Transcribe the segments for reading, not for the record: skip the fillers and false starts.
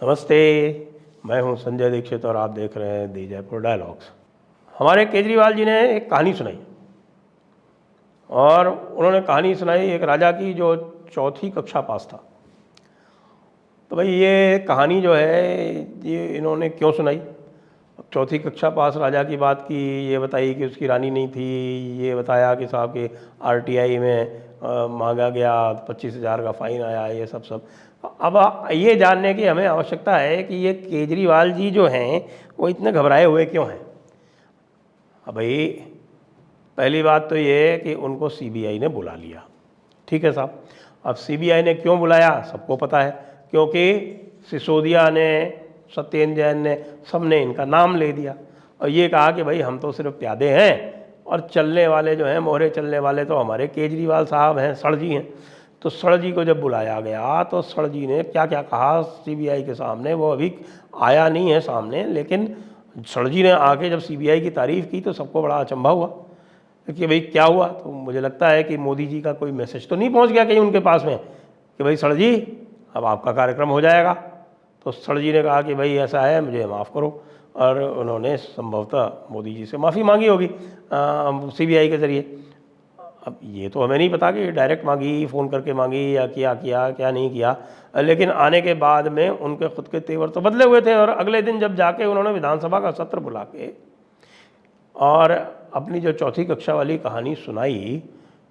नमस्ते, मैं हूं संजय दीक्षित और आप देख रहे हैं दी जयपुर डायलॉग्स। हमारे केजरीवाल जी ने एक कहानी सुनाई और उन्होंने कहानी सुनाई एक राजा की जो चौथी कक्षा पास था। तो भाई ये कहानी जो है ये इन्होंने क्यों सुनाई? अब चौथी कक्षा पास राजा की बात की, ये बताई कि उसकी रानी नहीं थी, ये बताया कि साहब के आरटीआई में मांगा गया 25,000 का फ़ाइन आया, ये सब। अब ये जानने की हमें आवश्यकता है कि ये केजरीवाल जी जो हैं वो इतने घबराए हुए क्यों हैं। अब भाई पहली बात तो ये है कि उनको सीबीआई ने बुला लिया, ठीक है साहब। अब सीबीआई ने क्यों बुलाया सबको पता है, क्योंकि सिसोदिया ने, सत्येंद्र जैन ने, सबने इनका नाम ले दिया और ये कहा कि भाई हम तो सिर्फ प्यादे हैं और चलने वाले जो हैं, मोहरे चलने वाले तो हमारे केजरीवाल साहब हैं, सर जी हैं। तो सर जी को जब बुलाया गया तो सर जी ने क्या क्या कहा सीबीआई के सामने, वो अभी आया नहीं है सामने, लेकिन सर जी ने आके जब सीबीआई की तारीफ़ की तो सबको बड़ा अचंभा हुआ कि भाई क्या हुआ। तो मुझे लगता है कि मोदी जी का कोई मैसेज तो नहीं पहुंच गया कहीं उनके पास में कि भाई सर जी अब आपका कार्यक्रम हो जाएगा। तो सर जी ने कहा कि भाई ऐसा है, मुझे माफ़ करो, और उन्होंने संभवतः मोदी जी से माफ़ी मांगी होगी सीबीआई के ज़रिए। अब ये तो हमें नहीं पता कि डायरेक्ट मांगी, फ़ोन करके मांगी, या क्या नहीं किया, लेकिन आने के बाद में उनके खुद के तेवर तो बदले हुए थे। और अगले दिन जब जाके उन्होंने विधानसभा का सत्र बुला के और अपनी जो चौथी कक्षा वाली कहानी सुनाई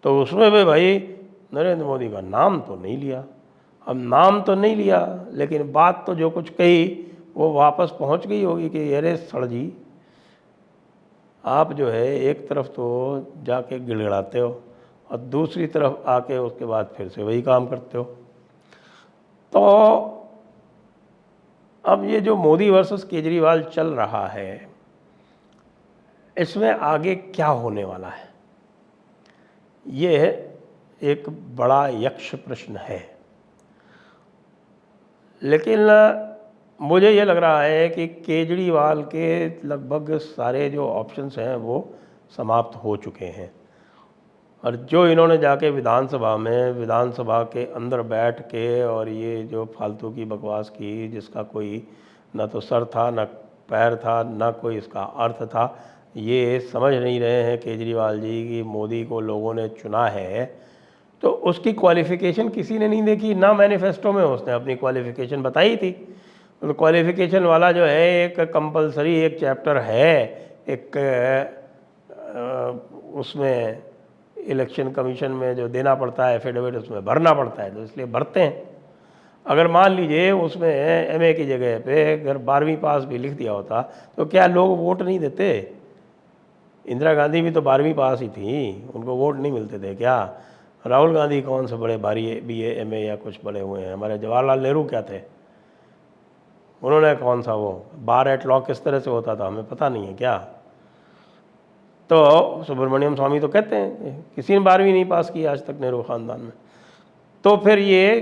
तो उसमें भी भाई नरेंद्र मोदी का नाम तो नहीं लिया। अब नाम तो नहीं लिया, लेकिन बात तो जो कुछ कही वो वापस पहुंच गई होगी कि अरे सर जी आप जो है एक तरफ तो जाके गिड़गिड़ाते हो और दूसरी तरफ आके उसके बाद फिर से वही काम करते हो। तो अब ये जो मोदी वर्सेस केजरीवाल चल रहा है, इसमें आगे क्या होने वाला है, ये एक बड़ा यक्ष प्रश्न है। लेकिन मुझे ये लग रहा है कि केजरीवाल के लगभग सारे जो ऑप्शंस हैं वो समाप्त हो चुके हैं और जो इन्होंने जाके विधानसभा के अंदर बैठ के और ये जो फालतू की बकवास की, जिसका कोई न तो सर था, न पैर था, न कोई इसका अर्थ था, ये समझ नहीं रहे हैं केजरीवाल जी कि मोदी को लोगों ने चुना है तो उसकी क्वालिफ़िकेशन किसी ने नहीं देखी। ना मैनिफेस्टो में उसने अपनी क्वालिफ़िकेशन बताई थी। तो क्वालिफ़िकेशन वाला जो है एक कंपलसरी एक चैप्टर है, एक उसमें इलेक्शन कमीशन में जो देना पड़ता है एफिडेविट, उसमें भरना पड़ता है, तो इसलिए भरते हैं। अगर मान लीजिए उसमें एमए की जगह पे अगर 12वीं पास भी लिख दिया होता तो क्या लोग वोट नहीं देते? इंदिरा गांधी भी तो 12वीं पास ही थी, उनको वोट नहीं मिलते थे क्या? राहुल गांधी कौन से बड़े BA MA या कुछ बड़े हुए हैं? हमारे जवाहरलाल नेहरू क्या थे? उन्होंने कौन सा वो बार एट लॉ किस तरह से होता था हमें पता नहीं है क्या? तो सुब्रमण्यम स्वामी तो कहते हैं किसी ने 12वीं नहीं पास की आज तक नेहरू ख़ानदान में। तो फिर ये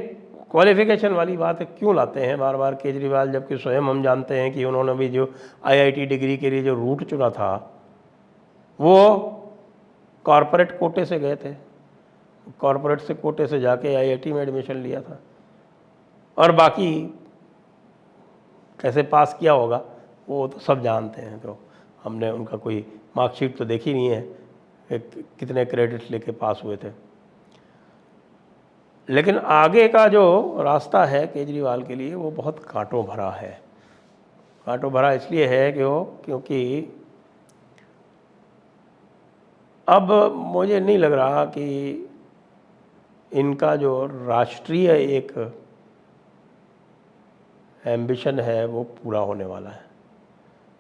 क्वालिफ़िकेशन वाली बात क्यों लाते हैं बार बार केजरीवाल, जबकि स्वयं हम जानते हैं कि उन्होंने भी जो IIT डिग्री के लिए जो रूट चुना था वो कॉरपोरेट कोटे से गए थे, कॉरपोरेट से कोटे से जाके IIT में एडमिशन लिया था। और बाकी कैसे पास किया होगा वो तो सब जानते हैं। तो हमने उनका कोई मार्कशीट तो देखी नहीं है कि कितने क्रेडिट्स लेके पास हुए थे। लेकिन आगे का जो रास्ता है केजरीवाल के लिए वो बहुत कांटों भरा है। कांटों भरा इसलिए है क्योंकि अब मुझे नहीं लग रहा कि इनका जो राष्ट्रीय एक एम्बिशन है वो पूरा होने वाला है।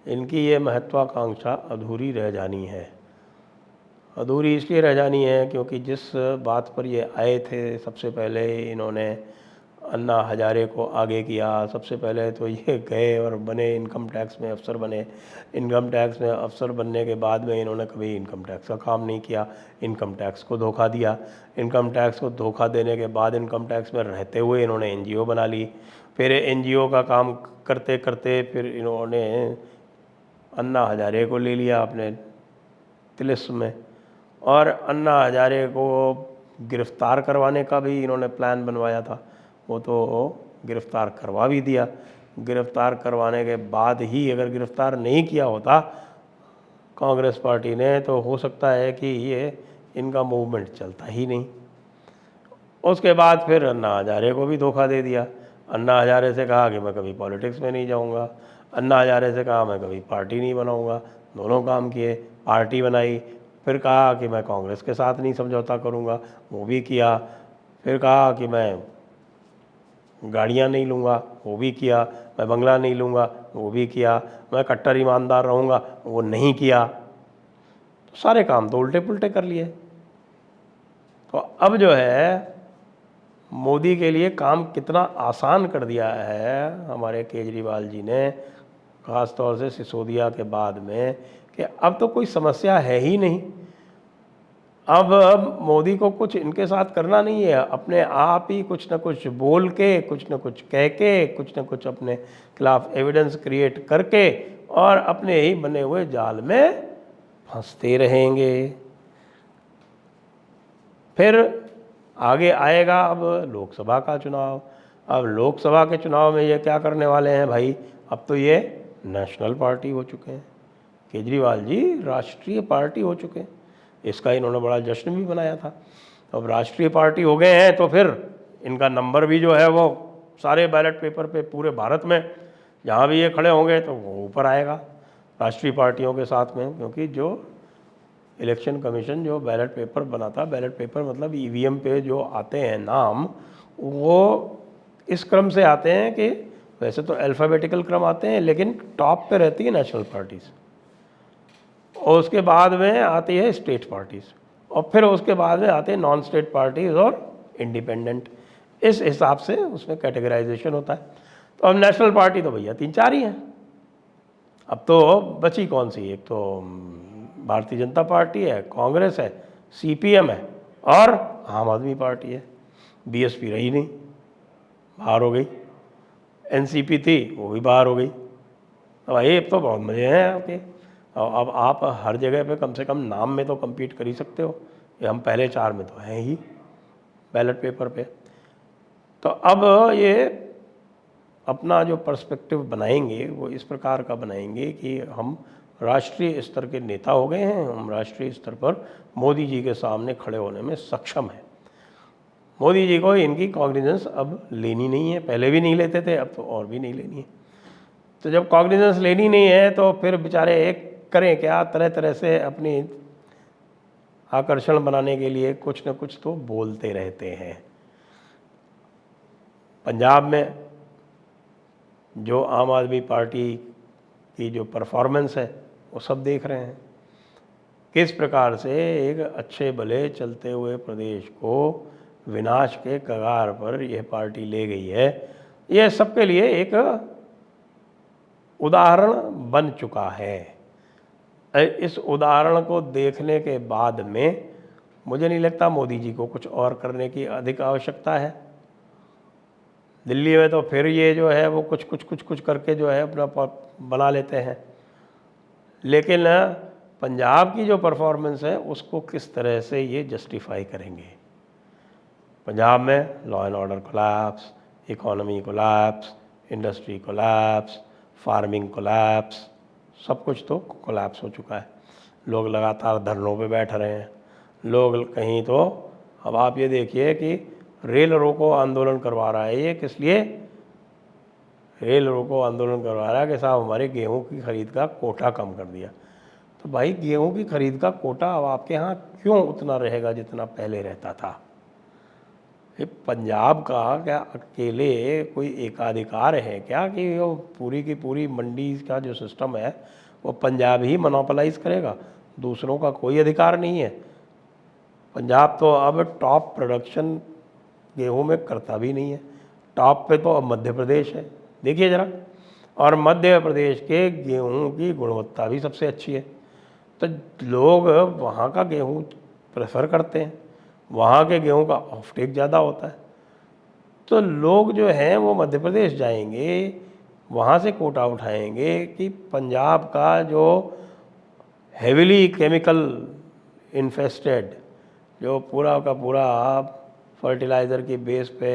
इनकी ये महत्वाकांक्षा अधूरी रह जानी है। अधूरी इसलिए रह जानी है क्योंकि जिस बात पर ये आए थे, सबसे पहले इन्होंने अन्ना हजारे को आगे किया। सबसे पहले तो ये गए और बने इनकम टैक्स में अफसर बने। इनकम टैक्स में अफसर बनने के बाद में इन्होंने कभी इनकम टैक्स का काम नहीं किया, इनकम टैक्स को धोखा दिया। इनकम टैक्स को धोखा देने के बाद इनकम टैक्स में रहते हुए इन्होंने NGO बना ली। फिर NGO का काम करते करते फिर इन्होंने अन्ना हजारे को ले लिया अपने तिलिस्म में, और अन्ना हजारे को गिरफ़्तार करवाने का भी इन्होंने प्लान बनवाया था। वो तो गिरफ़्तार करवा भी दिया, गिरफ्तार करवाने के बाद ही, अगर गिरफ्तार नहीं किया होता कांग्रेस पार्टी ने, तो हो सकता है कि ये इनका मूवमेंट चलता ही नहीं। उसके बाद फिर अन्ना हजारे को भी धोखा दे दिया। अन्ना हजारे से कहा कि मैं कभी पॉलिटिक्स में नहीं जाऊंगा, अन्ना हजारे से कहा मैं कभी पार्टी नहीं बनाऊंगा। दोनों काम किए, पार्टी बनाई, फिर कहा कि मैं कांग्रेस के साथ नहीं समझौता करूंगा, वो भी किया। फिर कहा कि मैं गाड़ियाँ नहीं लूँगा, वो भी किया। मैं बंगला नहीं लूँगा, वो भी किया। मैं कट्टर ईमानदार रहूँगा, वो नहीं किया। तो सारे काम तो उल्टे पुल्टे कर लिए। तो अब जो है मोदी के लिए काम कितना आसान कर दिया है हमारे केजरीवाल जी ने, ख़ास तौर से सिसोदिया के बाद में, कि अब तो कोई समस्या है ही नहीं। अब मोदी को कुछ इनके साथ करना नहीं है, अपने आप ही कुछ ना कुछ बोल के, कुछ ना कुछ कह के, कुछ ना कुछ अपने खिलाफ एविडेंस क्रिएट करके और अपने ही बने हुए जाल में फंसते रहेंगे। फिर आगे आएगा अब लोकसभा का चुनाव। अब लोकसभा के चुनाव में ये क्या करने वाले हैं भाई, अब तो ये नेशनल पार्टी हो चुके हैं, केजरीवाल जी राष्ट्रीय पार्टी हो चुके हैं। इसका इन्होंने बड़ा जश्न भी बनाया था। अब राष्ट्रीय पार्टी हो गए हैं तो फिर इनका नंबर भी जो है वो सारे बैलेट पेपर पे पूरे भारत में जहाँ भी ये खड़े होंगे तो वो ऊपर आएगा राष्ट्रीय पार्टियों के साथ में, क्योंकि जो इलेक्शन कमीशन जो बैलेट पेपर बनाता, बैलेट पेपर मतलब ईवीएम पे जो आते हैं नाम, वो इस क्रम से आते हैं कि वैसे तो अल्फ़ाबेटिकल क्रम आते हैं, लेकिन टॉप पे रहती है नेशनल पार्टीज़, और उसके बाद में आती है स्टेट पार्टीज़, और फिर उसके बाद में आते हैं नॉन स्टेट पार्टीज़ और इंडिपेंडेंट। इस हिसाब से उसमें कैटेगराइजेशन होता है। तो अब नेशनल पार्टी तो भैया 3-4 ही हैं। अब तो बची कौन सी, एक तो भारतीय जनता पार्टी है, कांग्रेस है, सीपीएम है और आम आदमी पार्टी है। बीएसपी रही नहीं, बाहर हो गई। एनसीपी थी, वो भी बाहर हो गई। तो भाई अब तो बहुत मज़े हैं आपके। अब आप हर जगह पे कम से कम नाम में तो compete कर ही सकते हो। ये हम पहले 4 में तो हैं ही बैलेट पेपर पे। तो अब ये अपना जो पर्सपेक्टिव बनाएंगे वो इस प्रकार का बनाएंगे कि हम राष्ट्रीय स्तर के नेता हो गए हैं, हम राष्ट्रीय स्तर पर मोदी जी के सामने खड़े होने में सक्षम हैं। मोदी जी को इनकी कॉग्निजेंस अब लेनी नहीं है, पहले भी नहीं लेते थे, अब तो और भी नहीं लेनी है। तो जब कॉग्निजेंस लेनी नहीं है तो फिर बेचारे एक करें क्या, तरह तरह से अपनी आकर्षण बनाने के लिए कुछ न कुछ तो बोलते रहते हैं। पंजाब में जो आम आदमी पार्टी की जो परफॉर्मेंस है वो सब देख रहे हैं, किस प्रकार से एक अच्छे भले चलते हुए प्रदेश को विनाश के कगार पर यह पार्टी ले गई है। यह सबके लिए एक उदाहरण बन चुका है। इस उदाहरण को देखने के बाद में मुझे नहीं लगता मोदी जी को कुछ और करने की अधिक आवश्यकता है। दिल्ली में तो फिर ये जो है वो कुछ करके जो है अपना बना लेते हैं, लेकिन पंजाब की जो परफॉर्मेंस है उसको किस तरह से ये जस्टिफाई करेंगे। पंजाब में law and order collapse, economy collapse, industry collapse, farming collapse, सब कुछ तो कोलैप्स हो चुका है। लोग लगातार धरनों पे बैठ रहे हैं। लोग कहीं तो अब आप ये देखिए कि रेल रोको आंदोलन करवा रहा है। ये किस लिए रेल रोको आंदोलन करवा रहा है कि साहब हमारे गेहूं की ख़रीद का कोटा कम कर दिया। तो भाई गेहूं की ख़रीद का कोटा अब आपके यहाँ क्यों उतना रहेगा जितना पहले रहता था? ये पंजाब का क्या अकेले कोई एकाधिकार है क्या कि वो पूरी की पूरी मंडी का जो सिस्टम है वो पंजाब ही मोनोपोलाइज करेगा? दूसरों का कोई अधिकार नहीं है। पंजाब तो अब टॉप प्रोडक्शन गेहूं में करता भी नहीं है। टॉप पे तो अब मध्य प्रदेश है, देखिए ज़रा। और मध्य प्रदेश के गेहूं की गुणवत्ता भी सबसे अच्छी है। तो लोग वहाँ का गेहूं प्रेफर करते हैं, वहाँ के गेहूं का ऑफटेक ज़्यादा होता है। तो लोग जो हैं वो मध्य प्रदेश जाएंगे, वहाँ से कोटा उठाएंगे कि पंजाब का जो हेविली केमिकल इन्फेस्टेड जो पूरा का पूरा फर्टिलाइज़र की बेस पे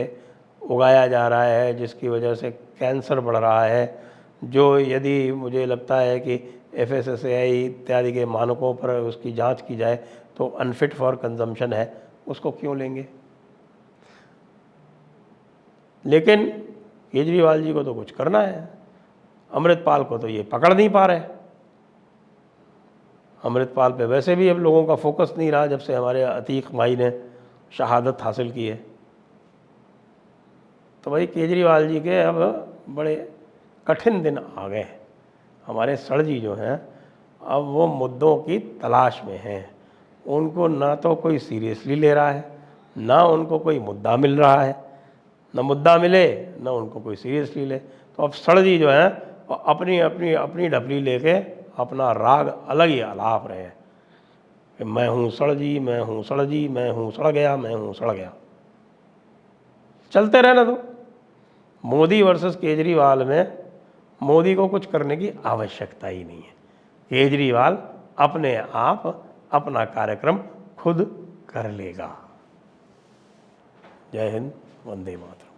उगाया जा रहा है, जिसकी वजह से कैंसर बढ़ रहा है, जो यदि मुझे लगता है कि FSSAI इत्यादि के मानकों पर उसकी जांच की जाए तो अनफिट फॉर कंजम्पशन है, उसको क्यों लेंगे। लेकिन केजरीवाल जी को तो कुछ करना है, अमृतपाल को तो ये पकड़ नहीं पा रहे। अमृतपाल पे वैसे भी अब लोगों का फोकस नहीं रहा जब से हमारे अतीक भाई ने शहादत हासिल की है। तो भाई केजरीवाल जी के अब बड़े कठिन दिन आ गए हैं। हमारे सर जी जो हैं अब वो मुद्दों की तलाश में हैं। उनको ना तो कोई सीरियसली ले रहा है, ना उनको कोई मुद्दा मिल रहा है, ना मुद्दा मिले ना उनको कोई सीरियसली ले। तो अब सर जी जो हैं वो अपनी अपनी अपनी ढपली लेके अपना राग अलग ही आलाप रहे हैं कि मैं हूँ सड़ जी, मैं हूँ सड़ जी, मैं हूँ सड़ गया, मैं हूँ सड़ गया। चलते रहना दो। मोदी वर्सेस केजरीवाल में मोदी को कुछ करने की आवश्यकता ही नहीं है। केजरीवाल अपने आप अपना कार्यक्रम खुद कर लेगा। जय हिंद, वंदे मातरम।